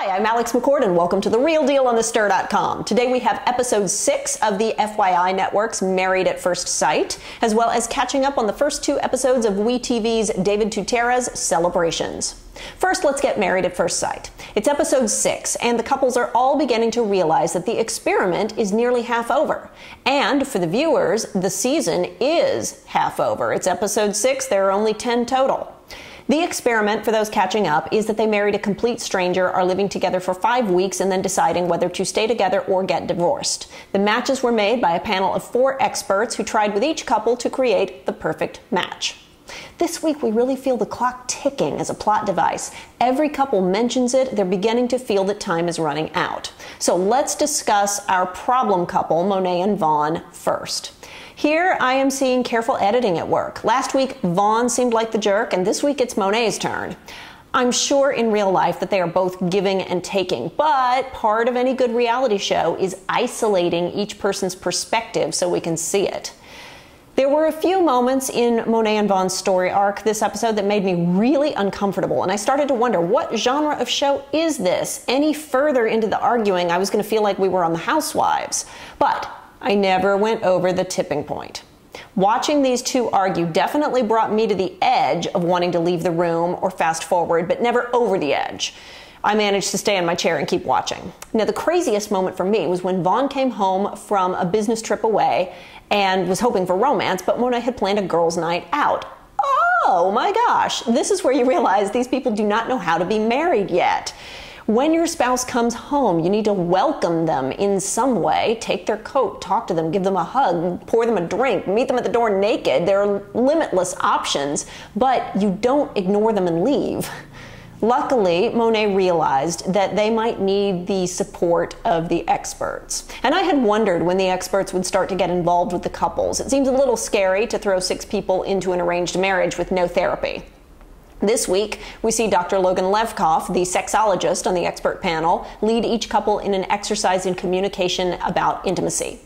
Hi, I'm Alex McCord and welcome to The Real Deal on thestir.com. Today we have episode 6 of the FYI Network's Married at First Sight, as well as catching up on the first 2 episodes of WeTV's David Tutera's Celebrations. First, let's get Married at First Sight. It's episode 6, and the couples are all beginning to realize that the experiment is nearly half over. And for the viewers, the season is half over. It's episode 6, there are only 10 total. The experiment, for those catching up, is that they married a complete stranger, are living together for 5 weeks, and then deciding whether to stay together or get divorced. The matches were made by a panel of 4 experts who tried with each couple to create the perfect match. This week, we really feel the clock ticking as a plot device. Every couple mentions it. They're beginning to feel that time is running out. So let's discuss our problem couple, Monet and Vaughn, first. Here, I am seeing careful editing at work. Last week, Vaughn seemed like the jerk, and this week it's Monet's turn. I'm sure in real life that they are both giving and taking, but part of any good reality show is isolating each person's perspective so we can see it. There were a few moments in Monet and Vaughn's story arc this episode that made me really uncomfortable, and I started to wonder, what genre of show is this? Any further into the arguing, I was going to feel like we were on The Housewives. But I never went over the tipping point. Watching these two argue definitely brought me to the edge of wanting to leave the room or fast forward, but never over the edge. I managed to stay in my chair and keep watching. Now, the craziest moment for me was when Vaughn came home from a business trip away and was hoping for romance, but Monet had planned a girls' night out. Oh my gosh, this is where you realize these people do not know how to be married yet. When your spouse comes home, you need to welcome them in some way. Take their coat, talk to them, give them a hug, pour them a drink, meet them at the door naked. There are limitless options, but you don't ignore them and leave. Luckily, Monet realized that they might need the support of the experts. And I had wondered when the experts would start to get involved with the couples. It seems a little scary to throw 6 people into an arranged marriage with no therapy. This week, we see Dr. Logan Levkoff, the sexologist on the expert panel, lead each couple in an exercise in communication about intimacy.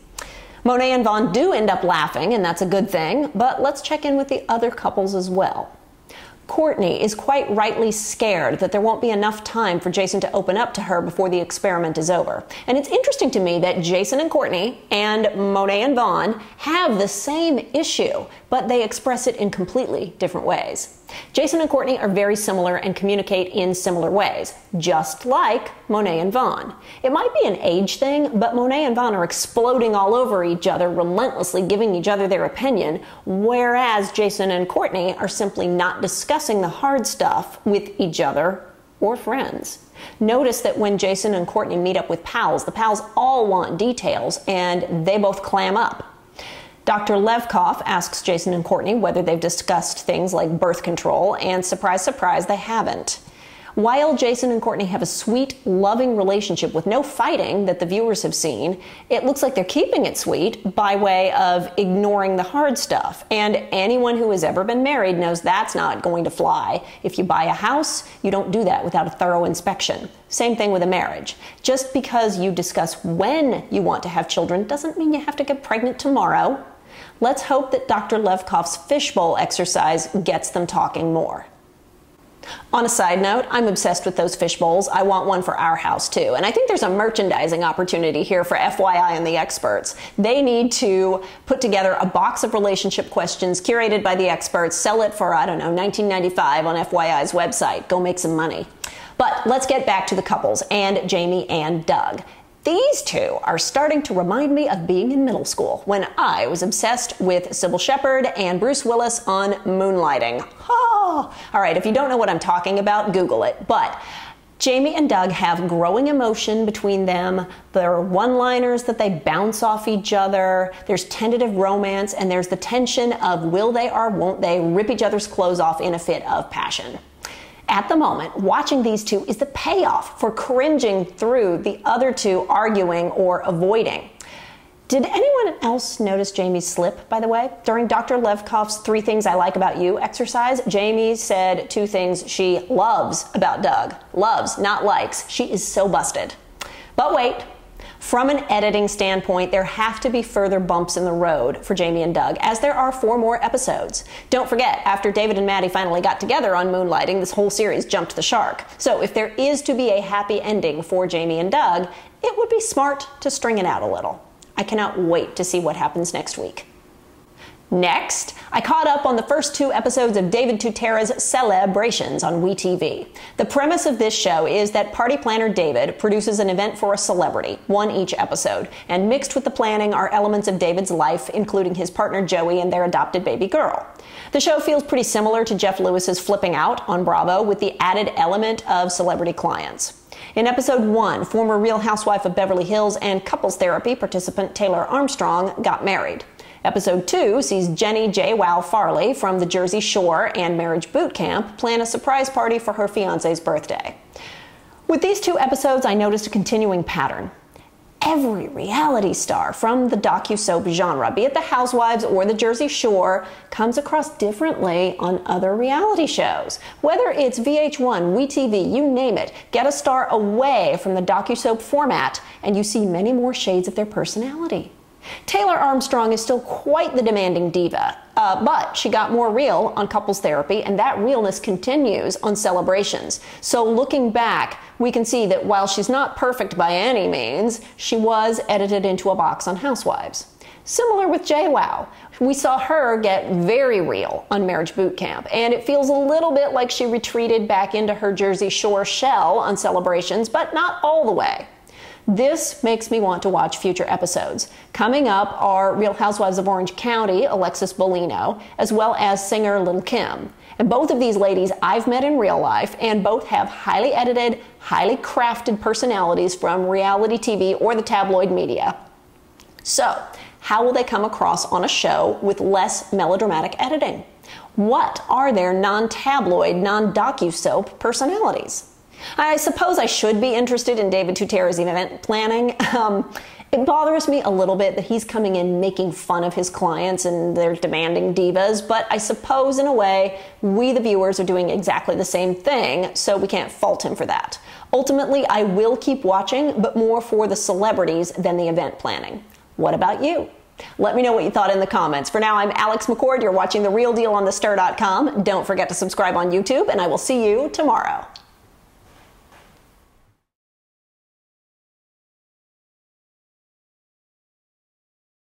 Monet and Vaughn do end up laughing, and that's a good thing, but let's check in with the other couples as well. Courtney is quite rightly scared that there won't be enough time for Jason to open up to her before the experiment is over. And it's interesting to me that Jason and Courtney and Monet and Vaughn have the same issue, but they express it in completely different ways. Jason and Courtney are very similar and communicate in similar ways, just like Monet and Vaughn. It might be an age thing, but Monet and Vaughn are exploding all over each other, relentlessly giving each other their opinion, whereas Jason and Courtney are simply not discussing the hard stuff with each other or friends. Notice that when Jason and Courtney meet up with pals, the pals all want details, and they both clam up. Dr. Levkoff asks Jason and Courtney whether they've discussed things like birth control, and surprise, surprise, they haven't. While Jason and Courtney have a sweet, loving relationship with no fighting that the viewers have seen, it looks like they're keeping it sweet by way of ignoring the hard stuff. And anyone who has ever been married knows that's not going to fly. If you buy a house, you don't do that without a thorough inspection. Same thing with a marriage. Just because you discuss when you want to have children doesn't mean you have to get pregnant tomorrow. Let's hope that Dr. Levkoff's fishbowl exercise gets them talking more. On a side note, I'm obsessed with those fish bowls. I want one for our house too. And I think there's a merchandising opportunity here for FYI and the experts. They need to put together a box of relationship questions curated by the experts, sell it for, I don't know, $19.95 on FYI's website. Go make some money. But let's get back to the couples and Jamie and Doug. These two are starting to remind me of being in middle school when I was obsessed with Sybil Shepherd and Bruce Willis on Moonlighting. Oh. All right, if you don't know what I'm talking about, Google it. But Jamie and Doug have growing emotion between them. There are one-liners that they bounce off each other. There's tentative romance, and there's the tension of will they or won't they rip each other's clothes off in a fit of passion. At the moment, watching these two is the payoff for cringing through the other two arguing or avoiding. Did anyone else notice Jamie's slip, by the way? During Dr. Levkoff's 3 Things I Like About You exercise, Jamie said 2 things she loves about Doug. Loves, not likes. She is so busted. But wait. From an editing standpoint, there have to be further bumps in the road for Jamie and Doug, as there are 4 more episodes. Don't forget, after David and Maddie finally got together on Moonlighting, this whole series jumped the shark. So if there is to be a happy ending for Jamie and Doug, it would be smart to string it out a little. I cannot wait to see what happens next week. Next, I caught up on the first 2 episodes of David Tutera's Celebrations on WeTV. The premise of this show is that party planner David produces an event for a celebrity, one each episode, and mixed with the planning are elements of David's life, including his partner Joey and their adopted baby girl. The show feels pretty similar to Jeff Lewis's Flipping Out on Bravo, with the added element of celebrity clients. In episode 1, former Real Housewife of Beverly Hills and couples therapy participant Taylor Armstrong got married. Episode 2 sees Jenni JWoww Farley from the Jersey Shore and Marriage Boot Camp plan a surprise party for her fiancé's birthday. With these 2 episodes, I noticed a continuing pattern. Every reality star from the docu-soap genre, be it the Housewives or the Jersey Shore, comes across differently on other reality shows. Whether it's VH1, WeTV, you name it, get a star away from the docu-soap format and you see many more shades of their personality. Taylor Armstrong is still quite the demanding diva, but she got more real on couples therapy, and that realness continues on Celebrations. So looking back, we can see that while she's not perfect by any means, she was edited into a box on Housewives. Similar with JWoww. We saw her get very real on Marriage Boot Camp, and it feels a little bit like she retreated back into her Jersey Shore shell on Celebrations, but not all the way. This makes me want to watch future episodes. Coming up are Real Housewives of Orange County, Alexis Bellino, as well as singer Lil' Kim. And both of these ladies I've met in real life, and both have highly edited, highly crafted personalities from reality TV or the tabloid media. So, how will they come across on a show with less melodramatic editing? What are their non-tabloid, non-docu-soap personalities? I suppose I should be interested in David Tutera's event planning. It bothers me a little bit that he's coming in making fun of his clients and their demanding divas, but I suppose in a way we the viewers are doing exactly the same thing, so we can't fault him for that. Ultimately, I will keep watching, but more for the celebrities than the event planning. What about you? Let me know what you thought in the comments. For now, I'm Alex McCord. You're watching The Real Deal on thestir.com. Don't forget to subscribe on YouTube, and I will see you tomorrow.